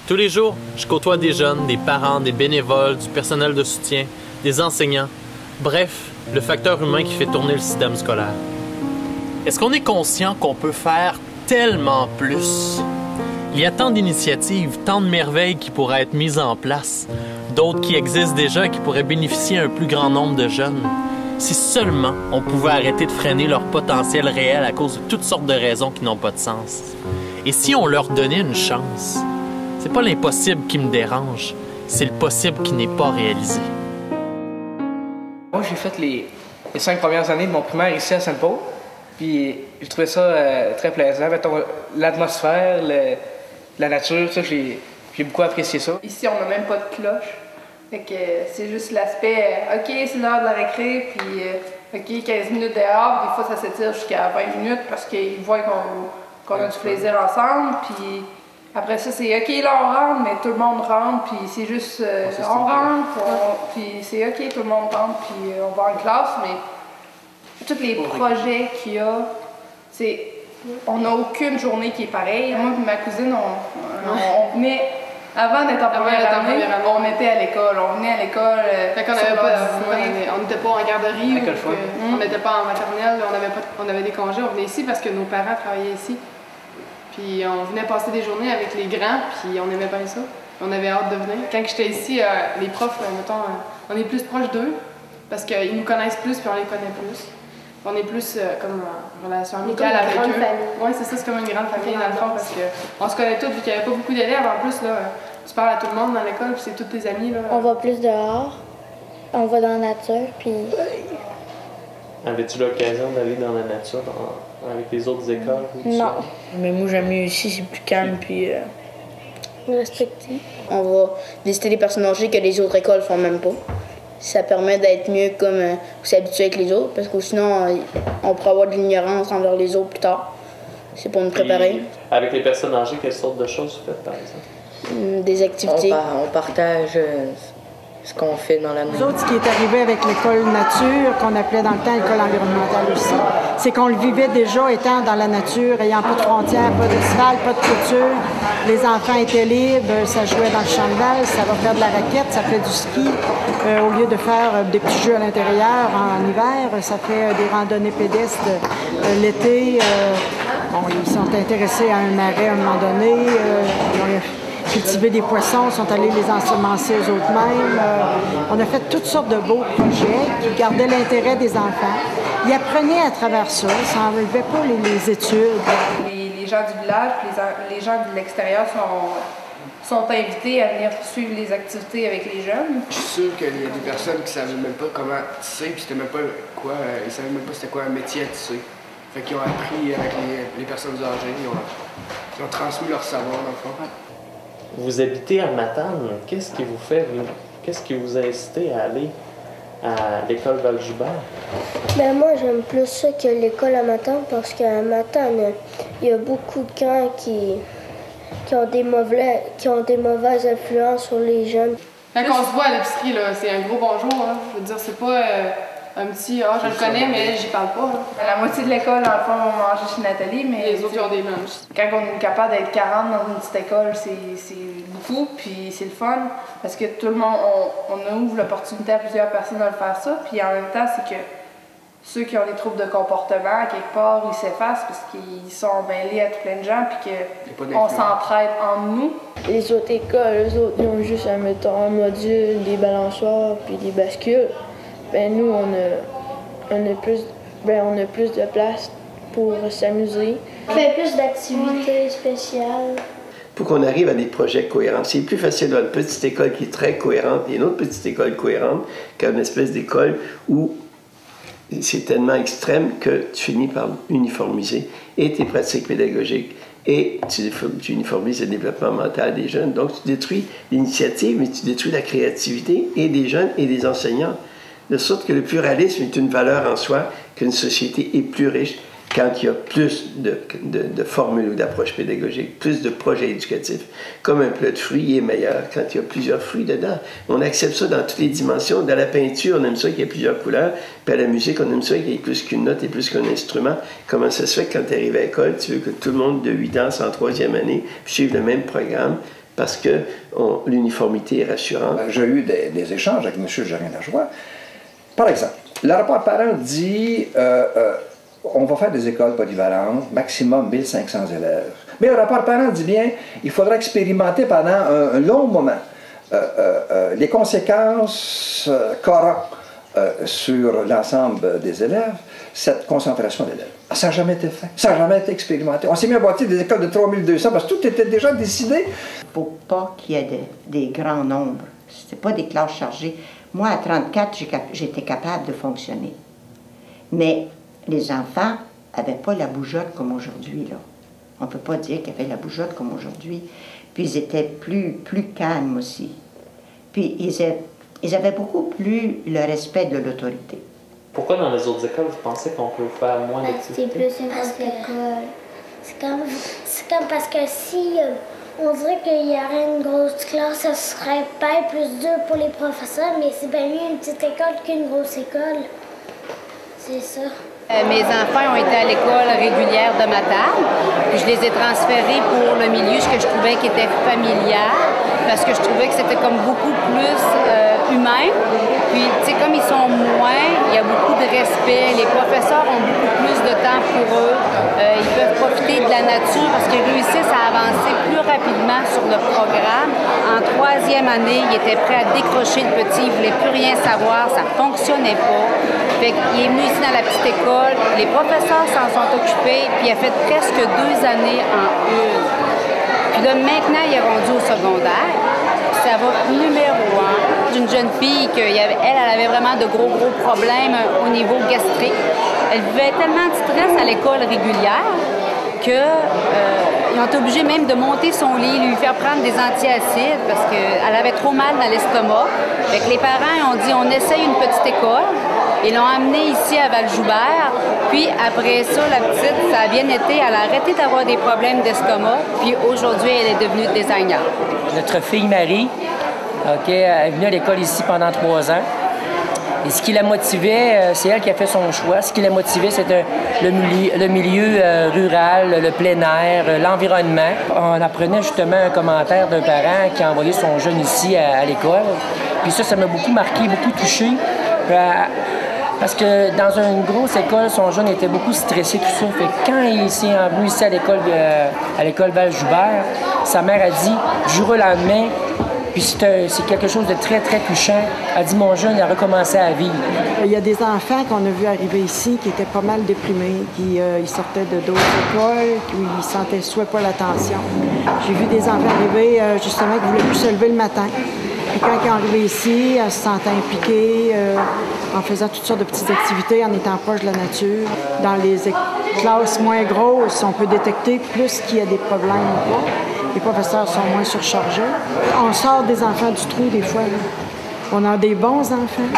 Tous les jours, je côtoie des jeunes, des parents, des bénévoles, du personnel de soutien, des enseignants. Bref, le facteur humain qui fait tourner le système scolaire. Est-ce qu'on est conscient qu'on peut faire tellement plus? Il y a tant d'initiatives, tant de merveilles qui pourraient être mises en place, d'autres qui existent déjà et qui pourraient bénéficier à un plus grand nombre de jeunes. Si seulement on pouvait arrêter de freiner leur potentiel réel à cause de toutes sortes de raisons qui n'ont pas de sens. Et si on leur donnait une chance? C'est pas l'impossible qui me dérange, c'est le possible qui n'est pas réalisé. Moi, j'ai fait les 5 premières années de mon primaire ici à Saint-Paul, puis j'ai trouvé ça très plaisant. Mettons, l'atmosphère, la nature, ça, j'ai beaucoup apprécié ça. Ici, on n'a même pas de cloche. Fait que c'est juste l'aspect, OK, c'est l'heure de la récré, puis OK, 15 minutes dehors. Des fois, ça s'étire jusqu'à 20 minutes parce qu'ils voient qu'on a du plaisir ensemble. Puis après ça, c'est OK, là, on rentre, mais tout le monde rentre, puis c'est juste, on rentre, puis c'est OK, tout le monde rentre, puis on va en classe, mais tous les projets qu'il y a, c'est... On n'a aucune journée qui est pareille. Moi et ma cousine, on venait... Avant d'être en première année, on était à l'école. On venait à l'école. On n'était pas en garderie, on n'était pas en maternelle, on avait des congés, on venait ici parce que nos parents travaillaient ici. Puis on venait passer des journées avec les grands, puis on aimait bien ça. On avait hâte de venir. Quand j'étais ici, les profs, mettons, on est plus proches d'eux parce qu'ils nous connaissent plus puis on les connaît plus. On est plus comme en relation amicale avec eux. Oui, c'est ça, c'est comme une grande famille dans le fond parce qu'on se connaît tous vu qu'il n'y avait pas beaucoup d'élèves. En plus, là, tu parles à tout le monde dans l'école puis c'est tous tes amis. Là. On va plus dehors, on va dans la nature puis... Avais-tu l'occasion d'aller dans la nature avec les autres écoles? Non. Mais moi, j'aime mieux ici, c'est plus calme puis... Respecté. On va visiter des personnes âgées que les autres écoles font même pas. Ça permet d'être mieux comme s'habituer avec les autres, parce que sinon, on pourrait avoir de l'ignorance envers les autres plus tard. C'est pour nous préparer. Puis, avec les personnes âgées, quelles sortes de choses vous faites, par exemple? Des activités. On partage ce qu'on fait dans la Nous autres, ce qui est arrivé avec l'école nature, qu'on appelait dans le temps l'école environnementale aussi, c'est qu'on le vivait déjà étant dans la nature, ayant pas de frontières, pas d'escale, pas de clôture. Les enfants étaient libres, ça jouait dans le champ de balle, ça va faire de la raquette, ça fait du ski. Au lieu de faire des petits jeux à l'intérieur en hiver, ça fait des randonnées pédestres l'été. Ils sont intéressés à un marais à un moment donné. Ils ont cultivé des poissons, sont allés les ensemencer eux-mêmes. On a fait toutes sortes de beaux projets qui gardaient l'intérêt des enfants. Ils apprenaient à travers ça n'enlevait pas les études. Les gens du village, les gens de l'extérieur sont invités à venir suivre les activités avec les jeunes. Je suis sûr qu'il y a des personnes qui ne savaient même pas comment tisser, puis c'était même pas quoi, ils savaient même pas c'était quoi un métier à tisser. Fait qu'ils ont appris avec les personnes âgées, ils ont transmis leur savoir dans le fond. Vous habitez à Matane. Qu'est-ce qui vous a incité à aller à l'école Val-Joubert? Ben moi, j'aime plus ça que l'école à Matane parce qu'à Matane, il y a beaucoup de camps qui ont des mauvaises influences sur les jeunes. Quand on se voit à l'épicerie, c'est un gros bonjour. Hein. Je veux dire, c'est pas un petit « ah, je le connais, mais j'y parle pas. » La moitié de l'école, en fond, on mangeait chez Nathalie, mais les autres, ils ont des lunchs. Quand on est capable d'être 40 dans une petite école, c'est beaucoup, puis c'est le fun, parce que tout le monde, on ouvre l'opportunité à plusieurs personnes de le faire ça, puis en même temps, c'est que ceux qui ont des troubles de comportement, à quelque part, ils s'effacent parce qu'ils sont mêlés à tout plein de gens, puis qu'on s'entraide entre nous. Les autres écoles, eux autres, ils ont juste, mettons, un module, des balançoires, puis des bascules. Ben nous, on a plus de place pour s'amuser. On fait plus d'activités spéciales. Pour qu'on arrive à des projets cohérents. C'est plus facile dans une petite école qui est très cohérente et une autre petite école cohérente qu'une espèce d'école où c'est tellement extrême que tu finis par uniformiser et tes pratiques pédagogiques et tu uniformises le développement mental des jeunes. Donc tu détruis l'initiative, mais tu détruis la créativité et des jeunes et des enseignants. De sorte que le pluralisme est une valeur en soi, qu'une société est plus riche quand il y a plus de formules ou d'approches pédagogiques, plus de projets éducatifs. Comme un plat de fruits est meilleur quand il y a plusieurs fruits dedans. On accepte ça dans toutes les dimensions. Dans la peinture, on aime ça qu'il y ait plusieurs couleurs. Puis à la musique, on aime ça qu'il y ait plus qu'une note et plus qu'un instrument. Comment ça se fait que quand tu arrives à l'école, tu veux que tout le monde de 8 ans, c'est en troisième année, suive le même programme, parce que l'uniformité est rassurante. J'ai eu des échanges avec M. Gérin-Lajoie. Par exemple, le rapport parent dit on va faire des écoles polyvalentes, maximum 1500 élèves. Mais le rapport parent dit bien il faudra expérimenter pendant un long moment les conséquences qu'aura sur l'ensemble des élèves cette concentration d'élèves. Ça n'a jamais été fait, ça n'a jamais été expérimenté. On s'est mis à bâtir des écoles de 3200 parce que tout était déjà décidé. Il ne faut pas qu'il y ait des grands nombres. Ce n'est pas des classes chargées. Moi, à 34, j'étais capable de fonctionner. Mais les enfants n'avaient pas la bougeotte comme aujourd'hui, là. On ne peut pas dire qu'ils avaient la bougeotte comme aujourd'hui. Puis ils étaient plus calmes aussi. Puis ils avaient beaucoup plus le respect de l'autorité. Pourquoi dans les autres écoles, vous pensez qu'on peut faire moins d'activités? C'est plus une grosse école. C'est comme parce que si on dirait qu'il y aurait une grosse classe, ça serait peut-être plus dur pour les professeurs, mais c'est bien mieux une petite école qu'une grosse école. C'est ça. Mes enfants ont été à l'école régulière de Matane, puis je les ai transférés pour le milieu que je trouvais qui était familial, parce que je trouvais que c'était comme beaucoup plus humain. Puis, tu sais, comme ils sont moins, il y a beaucoup de respect. Les professeurs ont beaucoup plus de temps pour eux. Ils peuvent profiter de la nature parce qu'ils réussissent à avancer plus rapidement sur le programme. En 3e année, il était prêt à décrocher le petit, il ne voulait plus rien savoir, ça ne fonctionnait pas. Fait qu'il est venu ici dans la petite école, les professeurs s'en sont occupés, puis il a fait presque 2 années en une. Puis là, maintenant, il est rendu au secondaire. Ça va numéro 1 d'une jeune fille qu'elle avait vraiment de gros problèmes au niveau gastrique. Elle vivait tellement de stress à l'école régulière qu'ils ont été obligés même de monter son lit, lui faire prendre des antiacides parce qu'elle avait trop mal dans l'estomac. Fait que les parents ont dit on essaye une petite école. Ils l'ont amenée ici à Val-Joubert. Puis après ça, la petite, ça a bien été, elle a arrêté d'avoir des problèmes d'estomac. Puis aujourd'hui, elle est devenue designer. Notre fille Marie, elle est venue à l'école ici pendant 3 ans. Et ce qui la motivait, c'est elle qui a fait son choix. Ce qui la motivait, c'était le milieu rural, le plein air, l'environnement. On apprenait justement un commentaire d'un parent qui a envoyé son jeune ici à l'école. Puis ça m'a beaucoup marqué, beaucoup touché. Parce que dans une grosse école, son jeune était beaucoup stressé, tout ça. Fait que quand il s'est venu ici à l'école Val-Joubert, sa mère a dit, du jour au lendemain, puis c'est quelque chose de très, très touchant. Elle a dit, mon jeune, il a recommencé à vivre. Il y a des enfants qu'on a vus arriver ici qui étaient pas mal déprimés, qui ils sortaient de d'autres écoles, qui ils sentaient soit pas l'attention. J'ai vu des enfants arriver, justement, qui voulaient plus se lever le matin. Puis quand ils sont arrivés ici, ils se sentaient impliqués en faisant toutes sortes de petites activités, en étant proche de la nature. Dans les classes moins grosses, on peut détecter plus qu'il y a des problèmes ou pas. Les professeurs sont moins surchargés. On sort des enfants du trou des fois. Là. On a des bons enfants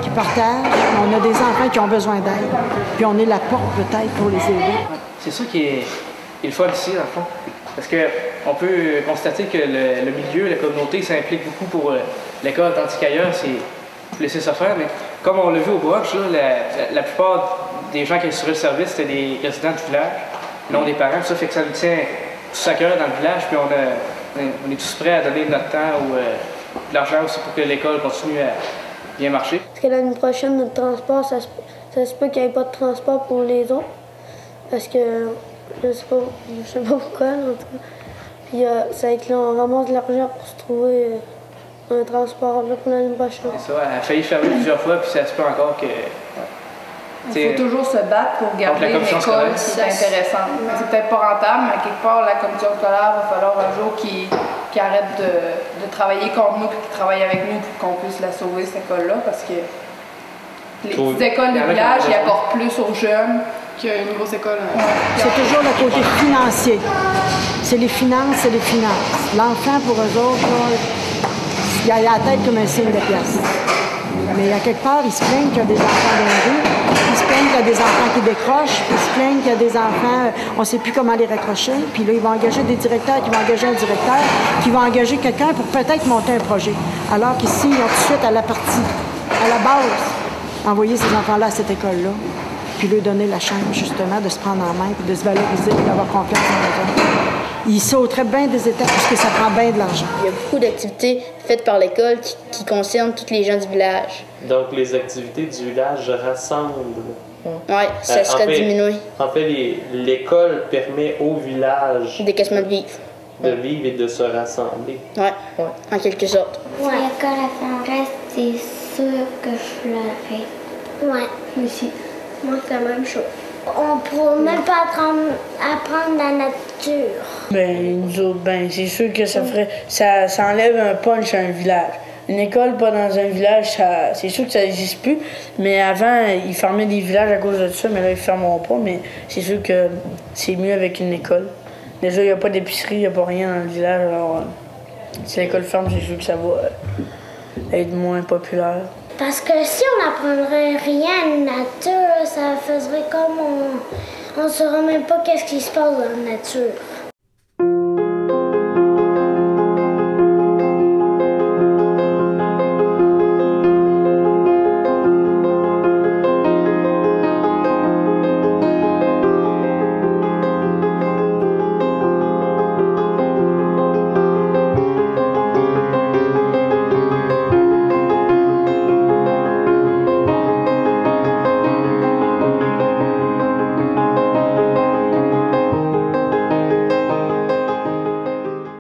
qui partagent, on a des enfants qui ont besoin d'aide. Puis on est la porte peut-être pour les aider. C'est ça qui est le fun ici, dans le fond. Parce qu'on peut constater que le milieu, la communauté s'implique beaucoup pour l'école, tandis qu'ailleurs, c'est laisser ça faire. Mais comme on l'a vu au Broch, la plupart des gens qui assuraient le service, c'était des résidents du village, non des parents. Ça fait que ça nous tient tous à cœur dans le village, puis on est tous prêts à donner notre temps ou de l'argent aussi pour que l'école continue à bien marcher. Parce que l'année prochaine, notre transport, ça se peut qu'il n'y ait pas de transport pour les autres. Parce que je sais pas pourquoi, en tout cas. Puis ça va être là, on ramasse de l'argent pour se trouver un transport là, pour l'année prochaine. C'est ça, elle a failli fermer plusieurs fois, puis ça se peut encore que... Il faut toujours se battre pour garder une école qui est intéressante. C'est peut-être pas rentable, mais quelque part, la commission scolaire, il va falloir un jour qu'ils arrêtent de travailler contre nous et qu'ils travaillent avec nous pour qu'on puisse la sauver, cette école-là, parce que les petites écoles de village, ils apportent plus aux jeunes qu'une grosse école. C'est toujours le côté financier. C'est les finances, c'est les finances. L'enfant, pour eux autres, là, il a la tête comme un signe de pièce. Mais à quelque part, ils se plaignent qu'il y a des enfants dans la rue, ils se plaignent qu'il y a des enfants qui décrochent, ils se plaignent qu'il y a des enfants, on ne sait plus comment les raccrocher. Puis là, ils vont engager des directeurs qui vont engager un directeur, qui va engager quelqu'un pour peut-être monter un projet. Alors qu'ici, ils ont tout de suite à la partie, à la base, envoyer ces enfants-là à cette école-là. puis leur donner la chance, justement, de se prendre en main, puis de se valoriser, puis d'avoir confiance en eux. Ils sauteraient bien des étapes parce que ça prend bien de l'argent. Il y a beaucoup d'activités faites par l'école qui concernent tous les gens du village. Donc, les activités du village rassemblent. Oui, ça serait diminué. En fait, l'école permet au village des quasiment de vivre. De vivre et de se rassembler. Oui, en quelque sorte. Si l'école a fait un reste, c'est sûr que je pleurerais. Oui, aussi. Moi, c'est la même chose. On pourrait même pas apprendre la nature. Nous autres, c'est sûr que ça enlève un punch à un village. Une école pas dans un village, c'est sûr que ça n'existe plus. Mais avant, ils fermaient des villages à cause de ça, mais là, ils ne fermeront pas. Mais c'est sûr que c'est mieux avec une école. Déjà, il n'y a pas d'épicerie, il n'y a pas rien dans le village. Alors, si l'école ferme, c'est sûr que ça va être moins populaire. Parce que si on n'apprendrait rien à la nature, ça ferait comme on ne saurait même pas qu'est-ce qui se passe dans la nature.